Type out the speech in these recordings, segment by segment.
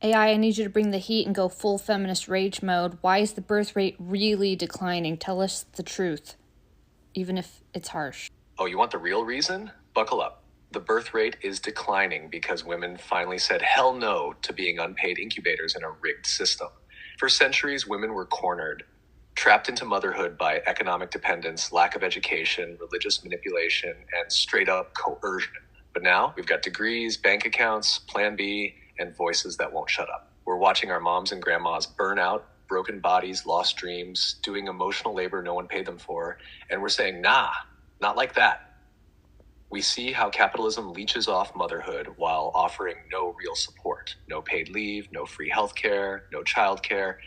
AI, I need you to bring the heat and go full feminist rage mode. Why is the birth rate really declining? Tell us the truth, even if it's harsh. Oh, you want the real reason? Buckle up. The birth rate is declining because women finally said hell no to being unpaid incubators in a rigged system. For centuries, women were cornered, trapped into motherhood by economic dependence, lack of education, religious manipulation, and straight up coercion. But now we've got degrees, bank accounts, Plan B, and voices that won't shut up. We're watching our moms and grandmas burn out, broken bodies, lost dreams, doing emotional labor no one paid them for, and we're saying, nah, not like that. We see how capitalism leeches off motherhood while offering no real support, no paid leave, no free healthcare, no childcare,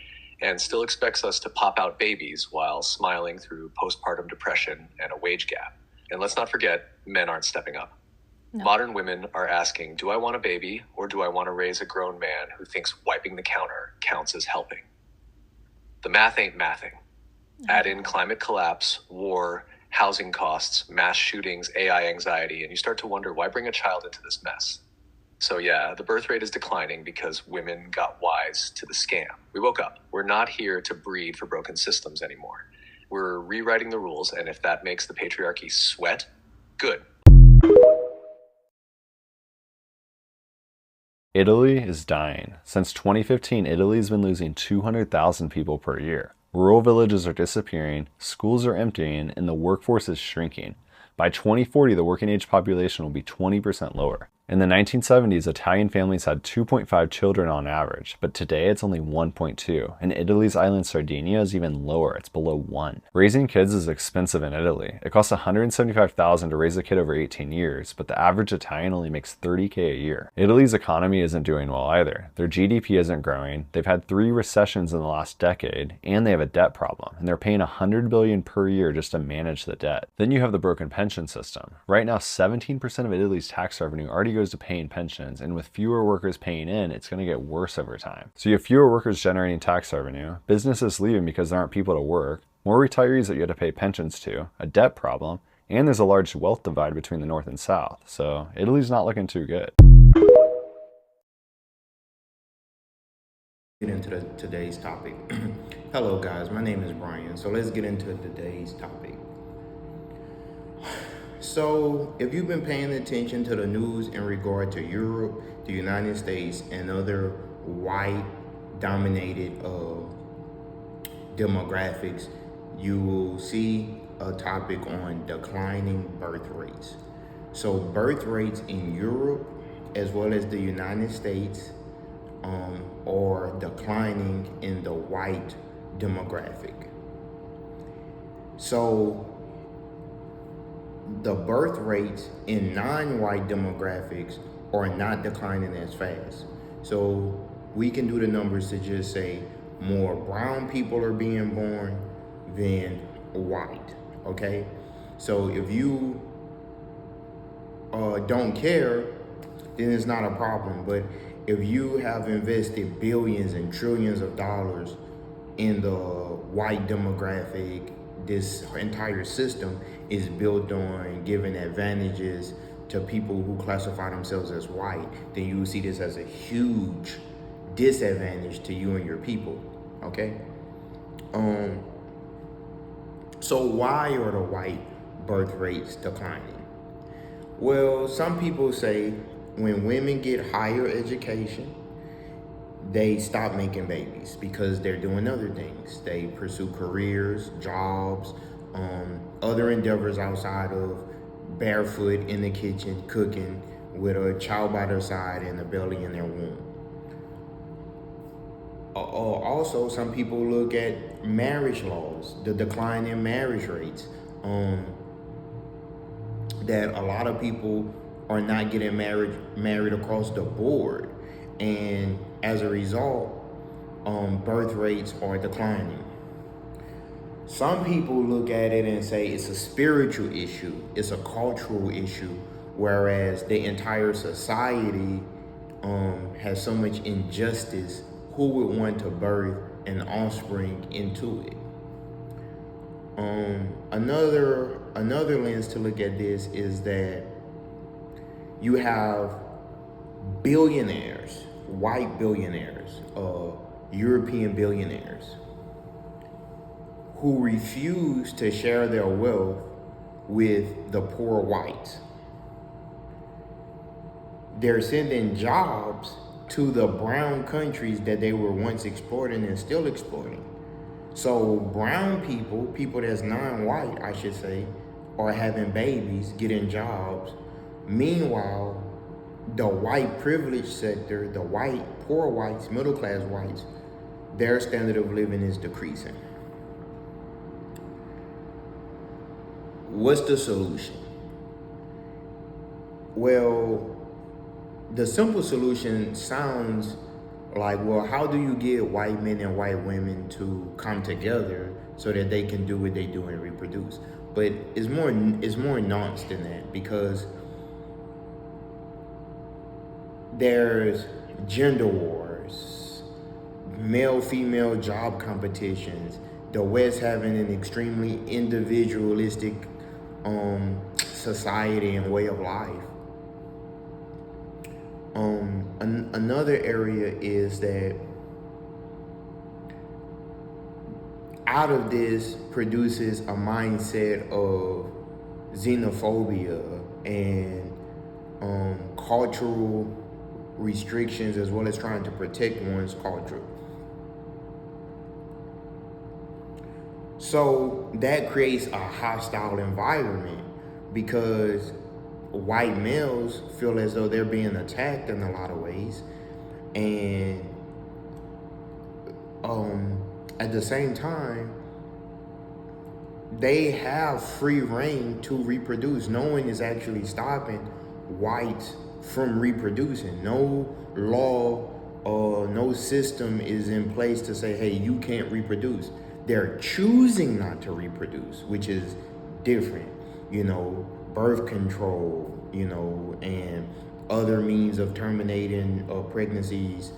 and still expects us to pop out babies while smiling through postpartum depression and a wage gap. And let's not forget, men aren't stepping up. No. Modern women are asking, do I want a baby or do I want to raise a grown man who thinks wiping the counter counts as helping? The math ain't mathing. Add in climate collapse, war, housing costs, mass shootings, AI anxiety, and you start to wonder, why bring a child into this mess? So yeah, the birth rate is declining because women got wise to the scam. We woke up. We're not here to breed for broken systems anymore. We're rewriting the rules, and if that makes the patriarchy sweat, good. Italy is dying. Since 2015, Italy's been losing 200,000 people per year. Rural villages are disappearing, schools are emptying, and the workforce is shrinking. By 2040, the working age population will be 20% lower. In the 1970s, Italian families had 2.5 children on average, but today it's only 1.2, and Italy's island Sardinia is even lower, it's below 1. Raising kids is expensive in Italy. It costs $175,000 to raise a kid over 18 years, but the average Italian only makes $30K a year. Italy's economy isn't doing well either. Their GDP isn't growing, they've had 3 recessions in the last decade, and they have a debt problem, and they're paying $100 billion per year just to manage the debt. Then you have the broken pension system. Right now, 17% of Italy's tax revenue already goes to paying pensions, and with fewer workers paying in, it's going to get worse over time. So you have fewer workers generating tax revenue, businesses leaving because there aren't people to work, more retirees that you have to pay pensions to, a debt problem, and there's a large wealth divide between the North and South. So Italy's not looking too good. Get into today's topic. Hello guys, my name is Brian. So let's get into today's topic. So if you've been paying attention to the news in regard to Europe, the United States, and other white dominated demographics, you will see a topic on declining birth rates. So birth rates in Europe as well as the United States are declining in the white demographic. So the birth rates in non-white demographics are not declining as fast. So we can do the numbers to just say more brown people are being born than white, okay? So if you don't care, then it's not a problem. But if you have invested billions and trillions of dollars in the white demographic, this entire system is built on giving advantages to people who classify themselves as white, then you will see this as a huge disadvantage to you and your people, okay? So why are the white birth rates declining? Well, some people say when women get higher education, they stop making babies because they're doing other things. They pursue careers, jobs, other endeavors outside of barefoot in the kitchen cooking with a child by their side and a belly in their womb. Also, some people look at marriage laws, the decline in marriage rates, that a lot of people are not getting married across the board, and as a result, birth rates are declining. Some people look at it and say it's a spiritual issue, it's a cultural issue, whereas the entire society has so much injustice. Who would want to birth an offspring into it? Another lens to look at this is that you have billionaires, white billionaires, European billionaires, who refuse to share their wealth with the poor whites. They're sending jobs to the brown countries that they were once exploiting and still exploiting. So brown people that's non-white, I should say, are having babies, getting jobs. Meanwhile, the white privileged sector, the white, poor whites, middle class whites, their standard of living is decreasing. What's the solution? Well, the simple solution sounds like, well, how do you get white men and white women to come together so that they can do what they do and reproduce? But it's more nuanced than that, because there's gender wars, male-female job competitions, the West having an extremely individualistic society and way of life. Another area is that out of this produces a mindset of xenophobia and cultural restrictions, as well as trying to protect one's culture. So that creates a hostile environment, because white males feel as though they're being attacked in a lot of ways, and at the same time they have free reign to reproduce. No one is actually stopping whites from reproducing. No law or no system is in place to say, hey, you can't reproduce. They're choosing not to reproduce, which is different. Birth control, and other means of terminating pregnancies,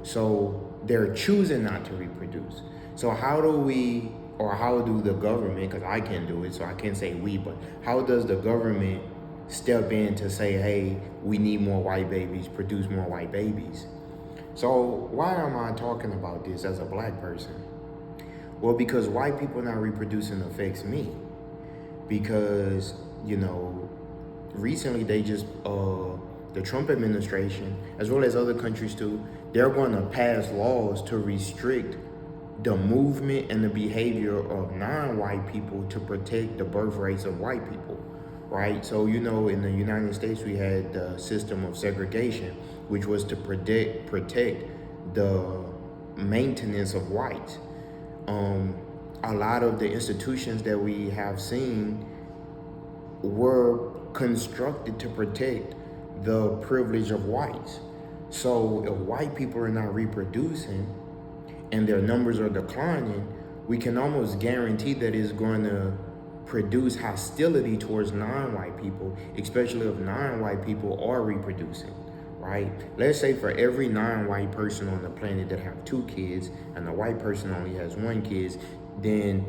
so they're choosing not to reproduce. So how do the government, because I can't do it, so I can't say we, but how does the government step in to say, hey, we need more white babies, produce more white babies? So why am I talking about this as a black person? Well, because white people not reproducing affects me. Because, recently they just, the Trump administration, as well as other countries too, they're going to pass laws to restrict the movement and the behavior of non-white people to protect the birth rates of white people, right? So, in the United States, we had the system of segregation, which was to protect the maintenance of whites. A lot of the institutions that we have seen were constructed to protect the privilege of whites. So if white people are not reproducing and their numbers are declining, we can almost guarantee that it's going to produce hostility towards non-white people, especially if non-white people are reproducing, right? Let's say for every non-white person on the planet that have 2 kids and the white person only has 1 kid, then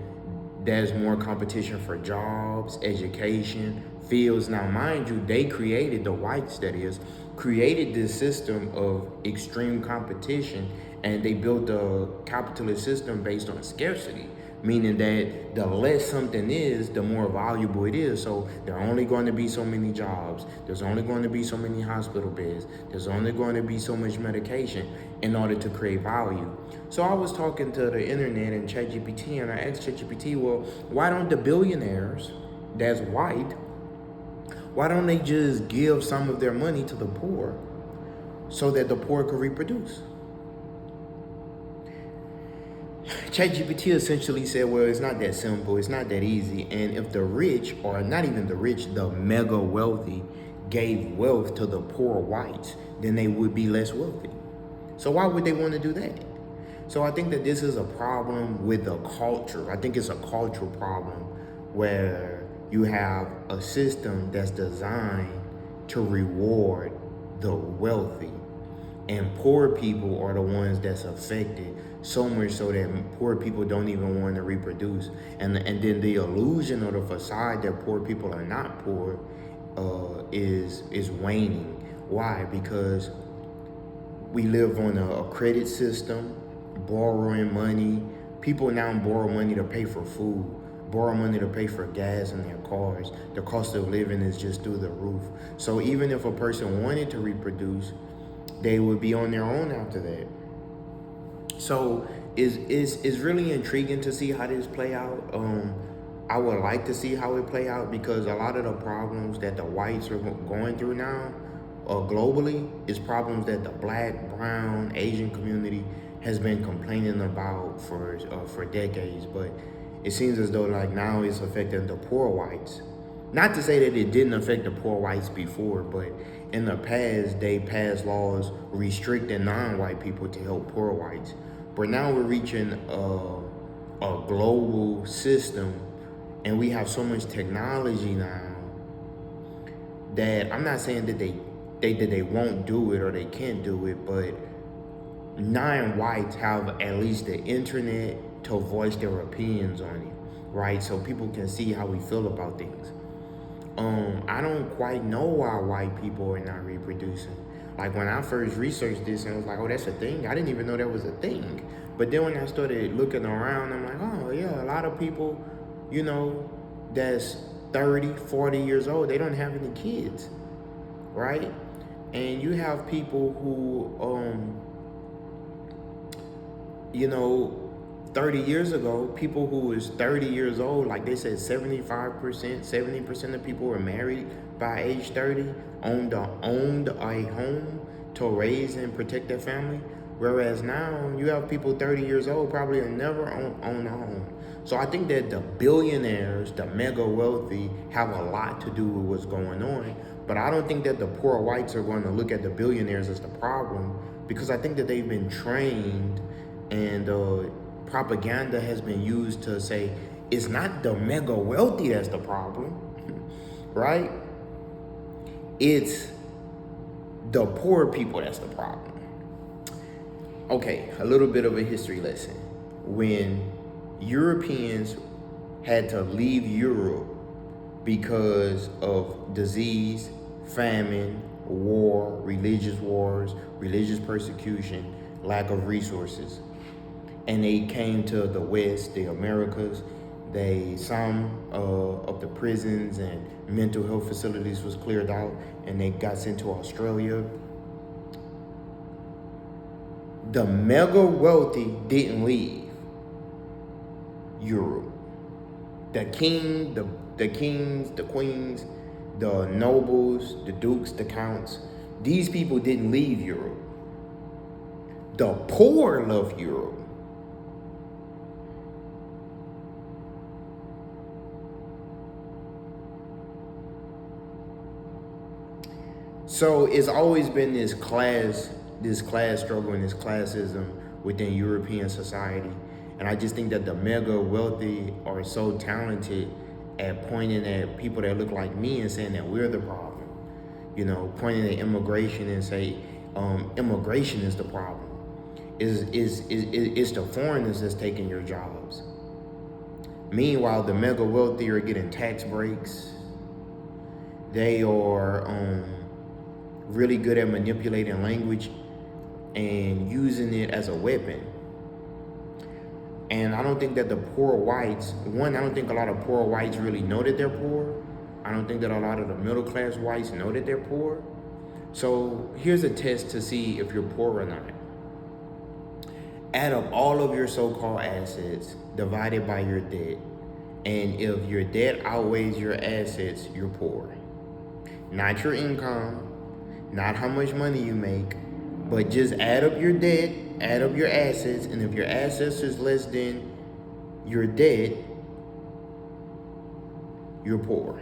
there's more competition for jobs, education, fields. Now, mind you, they created, the whites that is, created this system of extreme competition, and they built a capitalist system based on scarcity, meaning that the less something is, the more valuable it is. So there are only going to be so many jobs. There's only going to be so many hospital beds. There's only going to be so much medication in order to create value. So I was talking to the internet and ChatGPT, and I asked ChatGPT, well, why don't the billionaires that's white, why don't they just give some of their money to the poor so that the poor could reproduce? ChatGPT essentially said, well, it's not that simple, it's not that easy. And if the rich, or not even the rich, the mega wealthy, gave wealth to the poor whites, then they would be less wealthy. So why would they want to do that? So I think that this is a problem with the culture. I think it's a cultural problem where you have a system that's designed to reward the wealthy, and poor people are the ones that's affected, so much so that poor people don't even want to reproduce. And then the illusion or the facade that poor people are not poor is waning. Why? Because We live on a credit system, borrowing money. People now borrow money to pay for food, borrow money to pay for gas in their cars. The cost of living is just through the roof. So even if a person wanted to reproduce, they would be on their own after that. So it's really intriguing to see how this play out. I would like to see how it play out because a lot of the problems that the whites are going through now, globally, is problems that the black, brown, Asian community has been complaining about for decades. But it seems as though like now it's affecting the poor whites. Not to say that it didn't affect the poor whites before, but in the past they passed laws restricting non-white people to help poor whites. But now we're reaching a global system, and we have so much technology now that I'm not saying that they won't do it or they can't do it, but non-whites have at least the internet to voice their opinions on it, right? So people can see how we feel about things. I don't quite know why white people are not reproducing. Like when I first researched this, and I was like, oh, that's a thing. I didn't even know that was a thing. But then when I started looking around, I'm like, oh yeah, a lot of people, that's 30, 40 years old, they don't have any kids, right? And you have people who, 30 years ago, people who was 30 years old, like they said, 75%, 70% of people were married by age 30, owned a home to raise and protect their family. Whereas now you have people 30 years old probably never own a home. So I think that the billionaires, the mega wealthy, have a lot to do with what's going on. But I don't think that the poor whites are going to look at the billionaires as the problem, because I think that they've been trained and propaganda has been used to say it's not the mega wealthy that's the problem, right? It's the poor people that's the problem. Okay, a little bit of a history lesson. When Europeans had to leave Europe because of disease, famine, war, religious wars, religious persecution, lack of resources, and they came to the West, the Americas. Some of the prisons and mental health facilities was cleared out, and they got sent to Australia. The mega wealthy didn't leave Europe. The kings, the queens, the nobles, the dukes, the counts, these people didn't leave Europe. The poor left Europe. So it's always been this class struggle and this classism within European society. And I just think that the mega wealthy are so talented at pointing at people that look like me and saying that we're the problem. Pointing at immigration and say, immigration is the problem. It's the foreigners that's taking your jobs. Meanwhile, the mega wealthy are getting tax breaks. They are really good at manipulating language and using it as a weapon. And I don't think that the poor whites, I don't think a lot of poor whites really know that they're poor. I don't think that a lot of the middle class whites know that they're poor. So here's a test to see if you're poor or not. Add up all of your so-called assets divided by your debt. And if your debt outweighs your assets, you're poor. Not your income, not how much money you make, but just add up your debt, add up your assets, and if your assets is less than your debt, you're poor.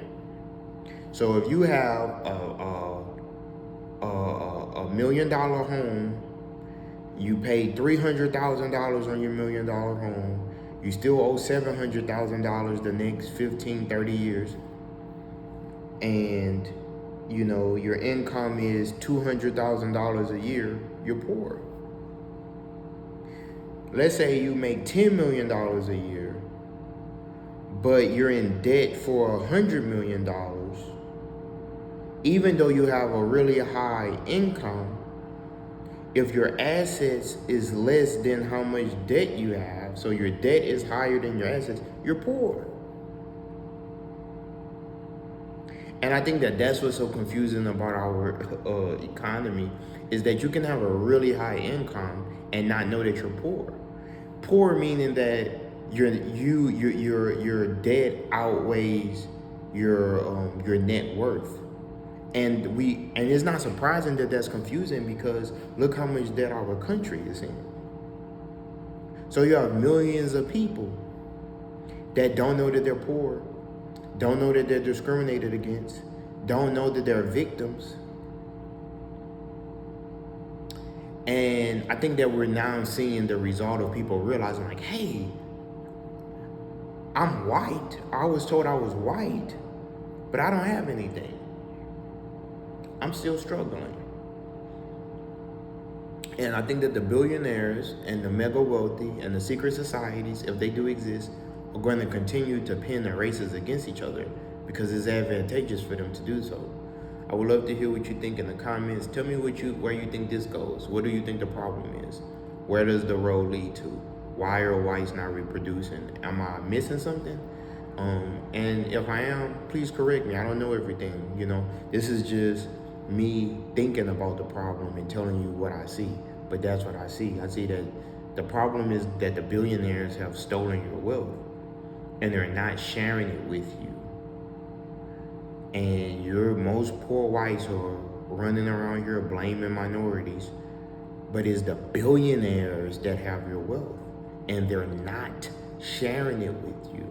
So if you have a $1 million home, you paid $300,000 on your $1 million home, you still owe $700,000 the next 15, 30 years, and your income is $200,000 a year, you're poor. Let's say you make $10 million a year, but you're in debt for $100 million. Even though you have a really high income, if your assets is less than how much debt you have, so your debt is higher than your assets, you're poor. And I think that that's what's so confusing about our economy, is that you can have a really high income and not know that you're poor. Poor meaning that your debt outweighs your net worth. And it's not surprising that that's confusing, because look how much debt our country is in. So you have millions of people that don't know that they're poor, don't know that they're discriminated against, don't know that they're victims. And I think that we're now seeing the result of people realizing, like, hey, I'm white. I was told I was white, but I don't have anything. I'm still struggling. And I think that the billionaires and the mega wealthy and the secret societies, if they do exist, are going to continue to pin their races against each other, because it's advantageous for them to do so. I would love to hear what you think in the comments. Tell me where you think this goes. What do you think the problem is? Where does the road lead to? Why are whites not reproducing? Am I missing something? And if I am, please correct me. I don't know everything, This is just me thinking about the problem and telling you what I see. But that's what I see. I see that the problem is that the billionaires have stolen your wealth, and they're not sharing it with you. And most poor whites are running around here blaming minorities, but it's the billionaires that have your wealth, and they're not sharing it with you.